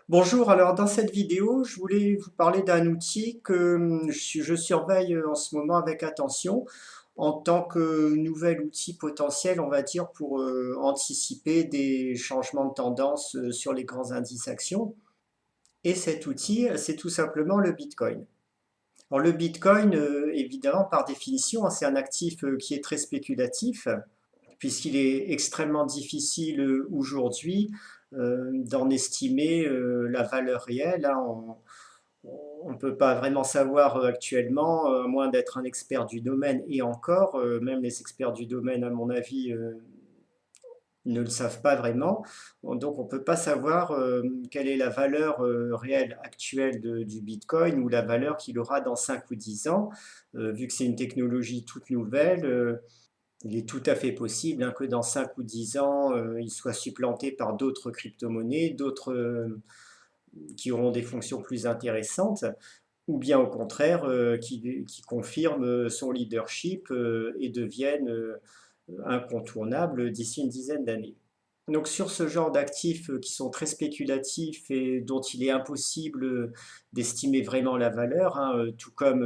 Bonjour, alors dans cette vidéo, je voulais vous parler d'un outil que je surveille en ce moment avec attention en tant que nouvel outil potentiel, on va dire, pour anticiper des changements de tendance sur les grands indices actions. Et cet outil, c'est tout simplement le Bitcoin. Alors le Bitcoin, évidemment, par définition, hein, c'est un actif qui est très spéculatif, puisqu'il est extrêmement difficile aujourd'hui d'en estimer la valeur réelle, hein. On ne peut pas vraiment savoir actuellement, à moins d'être un expert du domaine, et encore, même les experts du domaine, à mon avis, ne le savent pas vraiment. Donc on ne peut pas savoir quelle est la valeur réelle actuelle du Bitcoin ou la valeur qu'il aura dans 5 ou 10 ans, vu que c'est une technologie toute nouvelle. Il est tout à fait possible hein, que dans 5 ou 10 ans, il soit supplanté par d'autres crypto-monnaies, d'autres qui auront des fonctions plus intéressantes, ou bien au contraire, qui confirment son leadership et deviennent incontournables d'ici une dizaine d'années. Donc sur ce genre d'actifs qui sont très spéculatifs et dont il est impossible d'estimer vraiment la valeur, hein, tout comme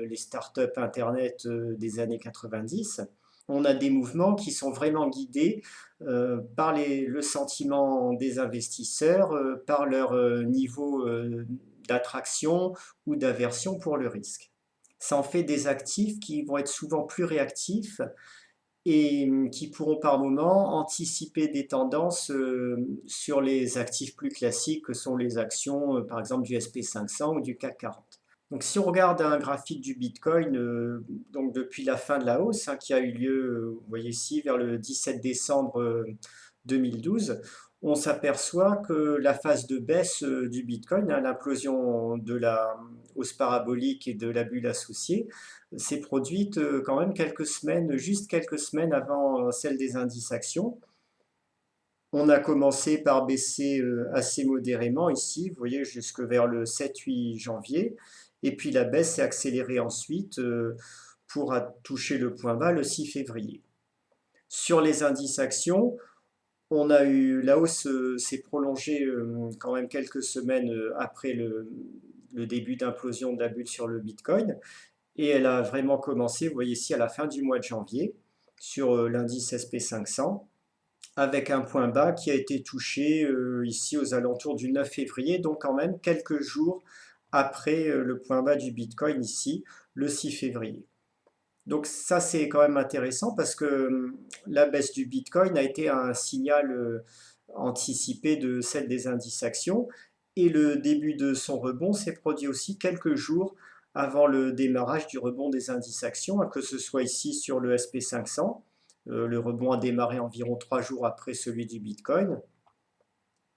les startups Internet des années 90, on a des mouvements qui sont vraiment guidés par le sentiment des investisseurs, par leur niveau d'attraction ou d'aversion pour le risque. Ça en fait des actifs qui vont être souvent plus réactifs et qui pourront par moment anticiper des tendances sur les actifs plus classiques que sont les actions, par exemple du SP 500 ou du CAC 40. Donc si on regarde un graphique du Bitcoin, donc depuis la fin de la hausse hein, qui a eu lieu, vous voyez ici, vers le 17 décembre 2012, on s'aperçoit que la phase de baisse du Bitcoin, hein, l'implosion de la hausse parabolique et de la bulle associée, s'est produite quand même quelques semaines, juste quelques semaines avant celle des indices actions. On a commencé par baisser assez modérément ici, vous voyez, jusque vers le 7-8 janvier. Et puis la baisse s'est accélérée ensuite pour toucher le point bas le 6 février. Sur les indices actions, on a eu la hausse s'est prolongée quand même quelques semaines après le début d'implosion de la bulle sur le Bitcoin. Et elle a vraiment commencé, vous voyez ici, à la fin du mois de janvier, sur l'indice SP 500, avec un point bas qui a été touché ici aux alentours du 9 février, donc quand même quelques jours après le point bas du Bitcoin ici, le 6 février. Donc ça, c'est quand même intéressant parce que la baisse du Bitcoin a été un signal anticipé de celle des indices actions et le début de son rebond s'est produit aussi quelques jours avant le démarrage du rebond des indices actions, hein, que ce soit ici sur le SP 500. Le rebond a démarré environ 3 jours après celui du Bitcoin.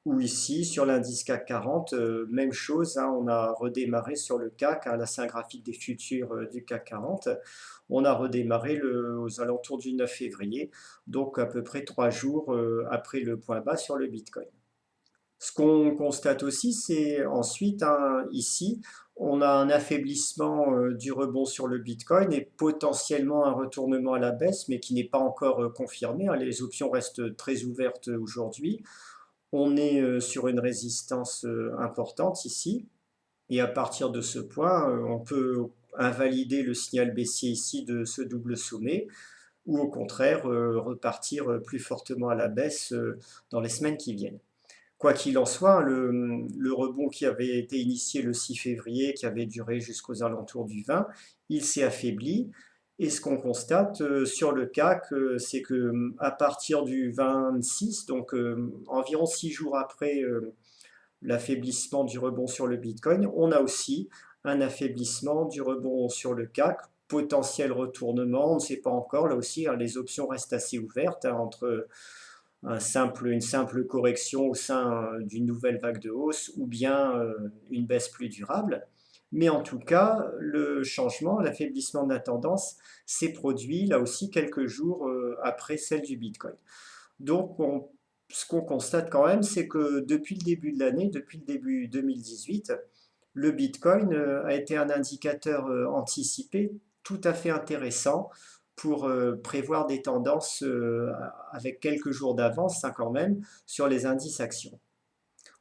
Ou ici, sur l'indice CAC 40, même chose, hein, on a redémarré sur le CAC, hein, là c'est un graphique des futurs du CAC 40, on a redémarré aux alentours du 9 février, donc à peu près 3 jours après le point bas sur le Bitcoin. Ce qu'on constate aussi, c'est ensuite, hein, ici, on a un affaiblissement du rebond sur le Bitcoin et potentiellement un retournement à la baisse, mais qui n'est pas encore confirmé, hein. Les options restent très ouvertes aujourd'hui. On est sur une résistance importante ici, et à partir de ce point, on peut invalider le signal baissier ici de ce double sommet, ou au contraire repartir plus fortement à la baisse dans les semaines qui viennent. Quoi qu'il en soit, le rebond qui avait été initié le 6 février, qui avait duré jusqu'aux alentours du 20, il s'est affaibli. Et ce qu'on constate sur le CAC, c'est que à partir du 26, donc environ 6 jours après l'affaiblissement du rebond sur le Bitcoin, on a aussi un affaiblissement du rebond sur le CAC, potentiel retournement, on ne sait pas encore, là aussi hein, les options restent assez ouvertes hein, entre une simple correction au sein d'une nouvelle vague de hausse ou bien une baisse plus durable. Mais en tout cas, le changement, l'affaiblissement de la tendance s'est produit là aussi quelques jours après celle du Bitcoin. Donc, ce qu'on constate quand même, c'est que depuis le début de l'année, depuis le début 2018, le Bitcoin a été un indicateur anticipé tout à fait intéressant pour prévoir des tendances avec quelques jours d'avance hein, quand même sur les indices actions.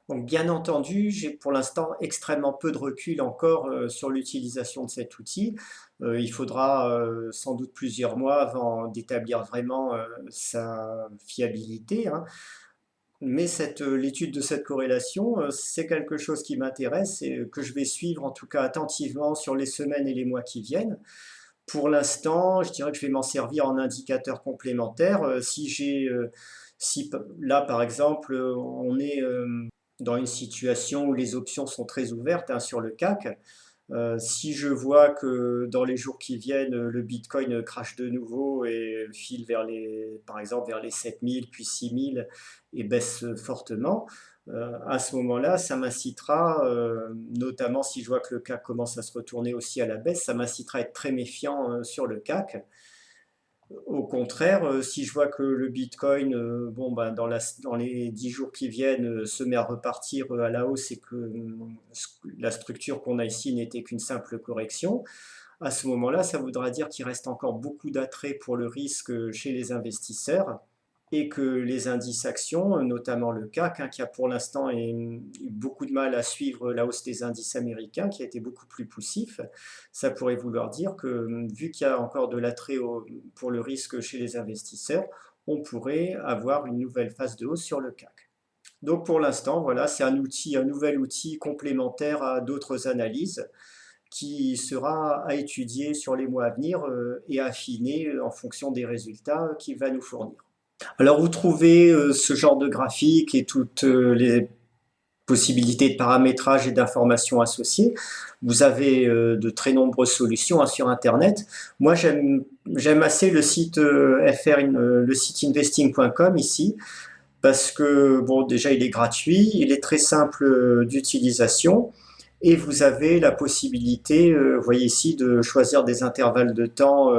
Donc bien entendu, j'ai pour l'instant extrêmement peu de recul encore sur l'utilisation de cet outil. Il faudra sans doute plusieurs mois avant d'établir vraiment sa fiabilité, hein. Mais l'étude de cette corrélation, c'est quelque chose qui m'intéresse et que je vais suivre en tout cas attentivement sur les semaines et les mois qui viennent. Pour l'instant, je dirais que je vais m'en servir en indicateur complémentaire. Si là, par exemple, on est dans une situation où les options sont très ouvertes, hein, sur le CAC, si je vois que dans les jours qui viennent, le Bitcoin crache de nouveau et file par exemple, vers les 7000 puis 6000 et baisse fortement, à ce moment-là, ça m'incitera, notamment si je vois que le CAC commence à se retourner aussi à la baisse, ça m'incitera à être très méfiant sur le CAC. Au contraire, si je vois que le Bitcoin, bon, ben, dans les 10 jours qui viennent, se met à repartir à la hausse et que la structure qu'on a ici n'était qu'une simple correction, à ce moment-là, ça voudra dire qu'il reste encore beaucoup d'attrait pour le risque chez les investisseurs et que les indices actions, notamment le CAC, hein, qui a pour l'instant eu beaucoup de mal à suivre la hausse des indices américains, qui a été beaucoup plus poussif, ça pourrait vouloir dire que vu qu'il y a encore de l'attrait pour le risque chez les investisseurs, on pourrait avoir une nouvelle phase de hausse sur le CAC. Donc pour l'instant, voilà, c'est un nouvel outil complémentaire à d'autres analyses qui sera à étudier sur les mois à venir et affiner en fonction des résultats qu'il va nous fournir. Alors vous trouvez ce genre de graphique et toutes les possibilités de paramétrage et d'informations associées. Vous avez de très nombreuses solutions, hein, sur Internet. Moi, j'aime assez le site le site investing.com ici, parce que bon, déjà il est gratuit, il est très simple d'utilisation. Et vous avez la possibilité, vous voyez ici, de choisir des intervalles de temps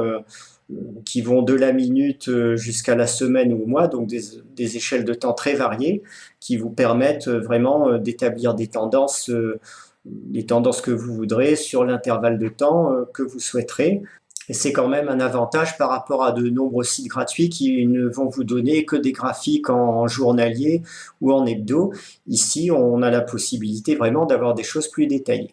qui vont de la minute jusqu'à la semaine ou au mois, donc des échelles de temps très variées qui vous permettent vraiment d'établir les tendances que vous voudrez sur l'intervalle de temps que vous souhaiterez. Et c'est quand même un avantage par rapport à de nombreux sites gratuits qui ne vont vous donner que des graphiques en journalier ou en hebdo. Ici, on a la possibilité vraiment d'avoir des choses plus détaillées.